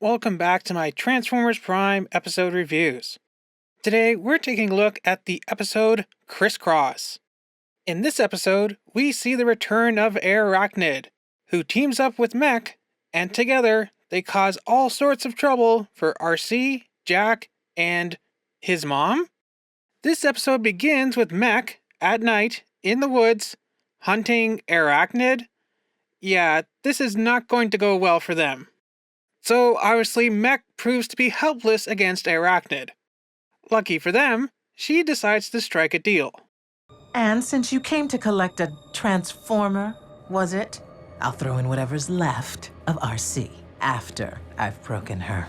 Welcome back to my Transformers Prime episode reviews. Today, we're taking a look at the episode Crisscross. In this episode, we see the return of Airachnid, who teams up with Mech, and together, they cause all sorts of trouble for Arcee, Jack, and his mom? This episode begins with Mech, at night, in the woods, hunting Airachnid. Yeah, this is not going to go well for them. So obviously Mech proves to be helpless against Airachnid. Lucky for them, she decides to strike a deal. And since you came to collect a transformer, was it? I'll throw in whatever's left of Arcee after I've broken her.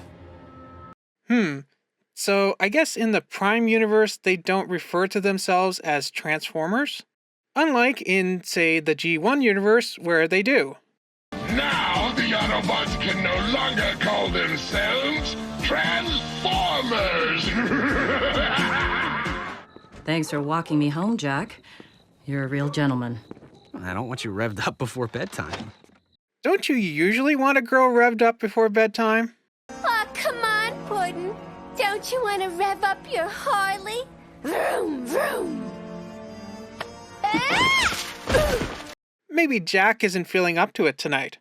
So I guess in the Prime universe they don't refer to themselves as Transformers? Unlike in, say, the G1 universe where they do. Now the Autobots can no longer call themselves Transformers! Thanks for walking me home, Jack. You're a real gentleman. I don't want you revved up before bedtime. Don't you usually want a girl revved up before bedtime? Oh, come on, Puddin'. Don't you want to rev up your Harley? Vroom, vroom. Maybe Jack isn't feeling up to it tonight.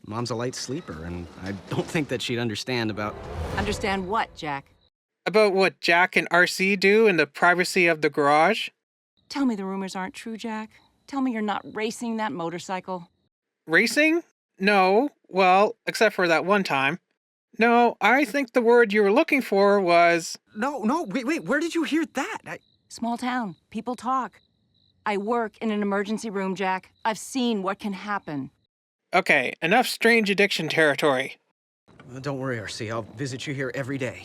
Mom's a light sleeper, and I don't think that she'd understand about... Understand what, Jack? About what Jack and Arcee do in the privacy of the garage? Tell me the rumors aren't true, Jack. Tell me you're not racing that motorcycle. Racing? No. Well, except for that one time. No, I think the word you were looking for was... No, wait, where did you hear that? Small town. People talk. I work in an emergency room, Jack. I've seen what can happen. Okay, enough strange addiction territory. Don't worry, Arcee. I'll visit you here every day.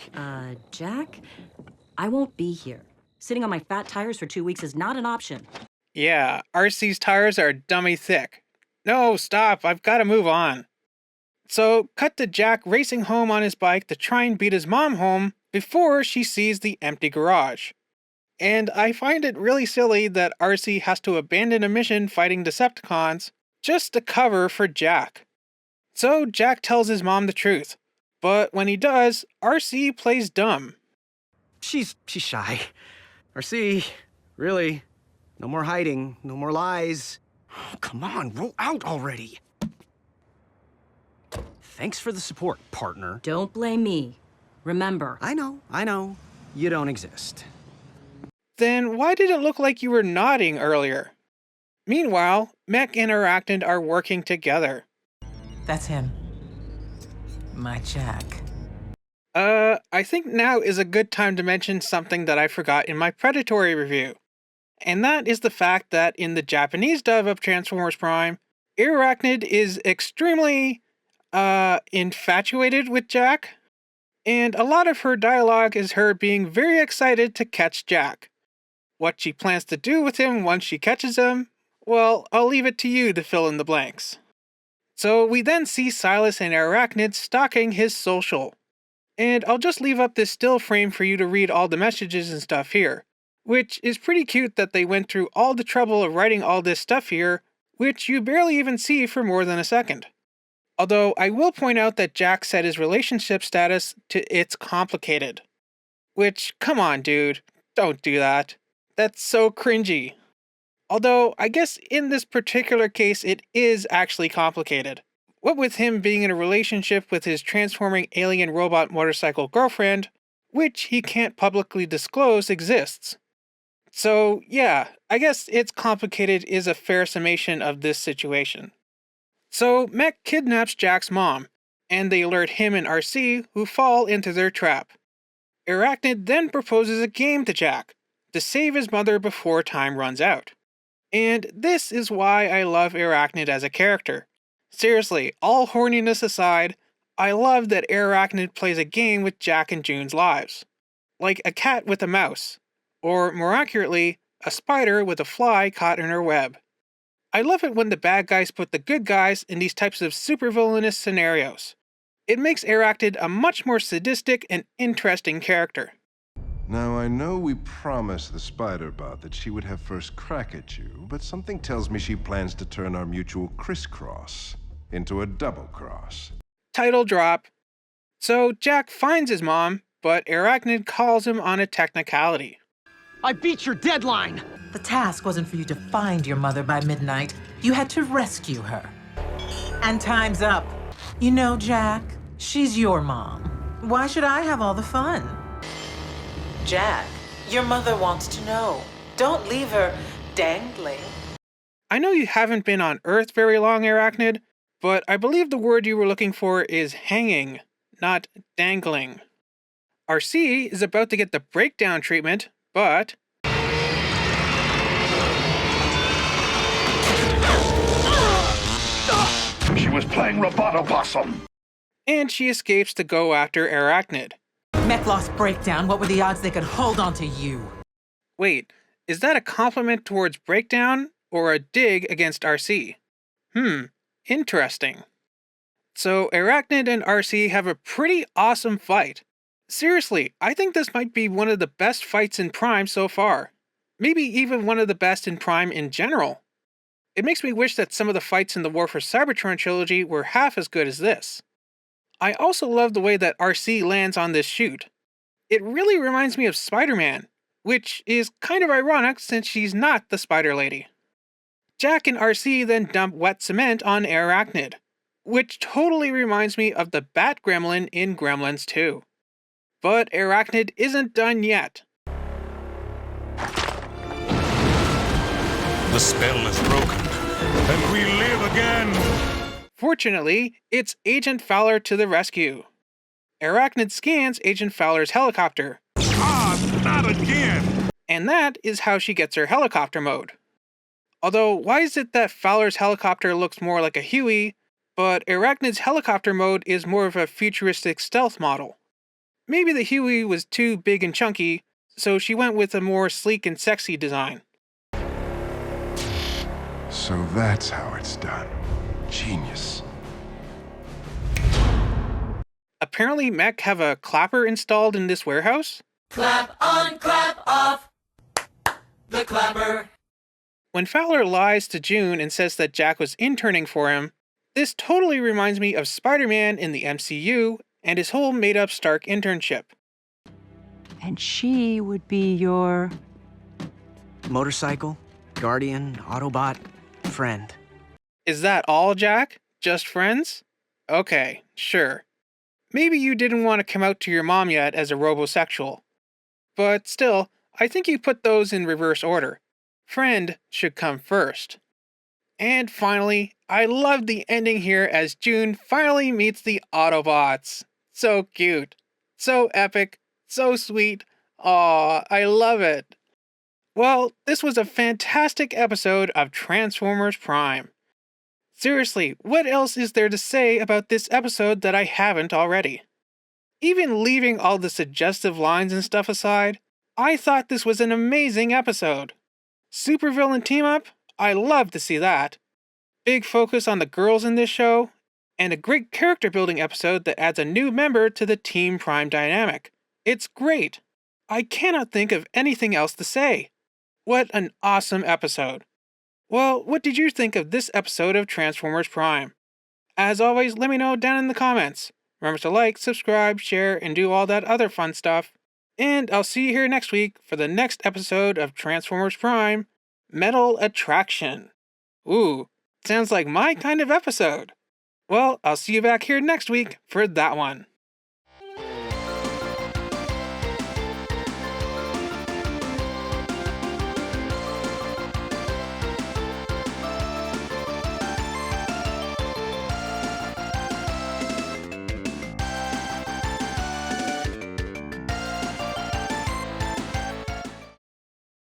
Jack? I won't be here. Sitting on my fat tires for 2 weeks is not an option. Yeah, Arcee's tires are dummy thick. No, stop, I've got to move on. So, cut to Jack racing home on his bike to try and beat his mom home before she sees the empty garage. And I find it really silly that Arcee has to abandon a mission fighting Decepticons just to cover for Jack. So Jack tells his mom the truth, but when he does, Arcee plays dumb. She's shy. Arcee, really? No more hiding, no more lies. Oh, come on, roll out already. Thanks for the support, partner. Don't blame me. Remember. I know. You don't exist. Then why did it look like you were nodding earlier? Meanwhile, Mech and Airachnid are working together. That's him. My Jack. I think now is a good time to mention something that I forgot in my Predatory review. And that is the fact that in the Japanese dub of Transformers Prime, Airachnid is extremely, infatuated with Jack. And a lot of her dialogue is her being very excited to catch Jack. What she plans to do with him once she catches him, well, I'll leave it to you to fill in the blanks. So we then see Silas and Airachnid stalking his social. And I'll just leave up this still frame for you to read all the messages and stuff here, which is pretty cute that they went through all the trouble of writing all this stuff here, which you barely even see for more than a second. Although I will point out that Jack set his relationship status to "it's complicated." Which, come on dude, don't do that. That's so cringy. Although, I guess in this particular case it is actually complicated. What with him being in a relationship with his transforming alien robot motorcycle girlfriend, which he can't publicly disclose exists. So yeah, I guess "it's complicated" is a fair summation of this situation. So Mech kidnaps Jack's mom, and they alert him and Arcee, who fall into their trap. Airachnid then proposes a game to Jack, to save his mother before time runs out. And this is why I love Airachnid as a character. Seriously, all horniness aside, I love that Airachnid plays a game with Jack and June's lives. Like a cat with a mouse, or more accurately, a spider with a fly caught in her web. I love it when the bad guys put the good guys in these types of supervillainous scenarios. It makes Airachnid a much more sadistic and interesting character. Now, I know we promised the spider bot that she would have first crack at you, but something tells me she plans to turn our mutual Crisscross into a double cross. Title drop. So Jack finds his mom, but Arachnid calls him on a technicality. I beat your deadline! The task wasn't for you to find your mother by midnight. You had to rescue her. And time's up. You know, Jack, she's your mom. Why should I have all the fun? Jack, your mother wants to know. Don't leave her dangling. I know you haven't been on Earth very long, Arachnid, but I believe the word you were looking for is hanging, not dangling. Arcee is about to get the breakdown treatment, but... She was playing Roboto Possum. And she escapes to go after Arachnid. Mech lost breakdown. What were the odds they could hold on to you? Wait, is that a compliment towards breakdown or a dig against Arcee? Interesting. So Arachnid and Arcee have a pretty awesome fight. Seriously, I think this might be one of the best fights in Prime so far. Maybe even one of the best in Prime in general. It makes me wish that some of the fights in the War for Cybertron trilogy were half as good as this. I also love the way that Arcee lands on this shoot. It really reminds me of Spider-Man, which is kind of ironic since she's not the Spider Lady. Jack and Arcee then dump wet cement on Arachnid, which totally reminds me of the Bat Gremlin in Gremlins 2. But Arachnid isn't done yet. The spell is broken, and we live again. Fortunately, it's Agent Fowler to the rescue. Arachnid scans Agent Fowler's helicopter. Not again! And that is how she gets her helicopter mode. Although, why is it that Fowler's helicopter looks more like a Huey, but Arachnid's helicopter mode is more of a futuristic stealth model? Maybe the Huey was too big and chunky, so she went with a more sleek and sexy design. So that's how it's done. Genius. Apparently mech have a clapper installed in this warehouse? Clap on, clap off. The clapper. When Fowler lies to June and says that Jack was interning for him, this totally reminds me of Spider-Man in the MCU and his whole made-up Stark internship. And she would be your... Motorcycle, guardian, Autobot, friend. Is that all, Jack? Just friends? Okay, sure. Maybe you didn't want to come out to your mom yet as a robosexual. But still, I think you put those in reverse order. Friend should come first. And finally, I love the ending here as June finally meets the Autobots. So cute. So epic. So sweet. Aw, I love it. Well, this was a fantastic episode of Transformers Prime. Seriously, what else is there to say about this episode that I haven't already? Even leaving all the suggestive lines and stuff aside, I thought this was an amazing episode. Supervillain team-up? I love to see that. Big focus on the girls in this show, and a great character-building episode that adds a new member to the Team Prime dynamic. It's great. I cannot think of anything else to say. What an awesome episode. Well, what did you think of this episode of Transformers Prime? As always, let me know down in the comments. Remember to like, subscribe, share, and do all that other fun stuff. And I'll see you here next week for the next episode of Transformers Prime, Metal Attraction. Ooh, sounds like my kind of episode. Well, I'll see you back here next week for that one.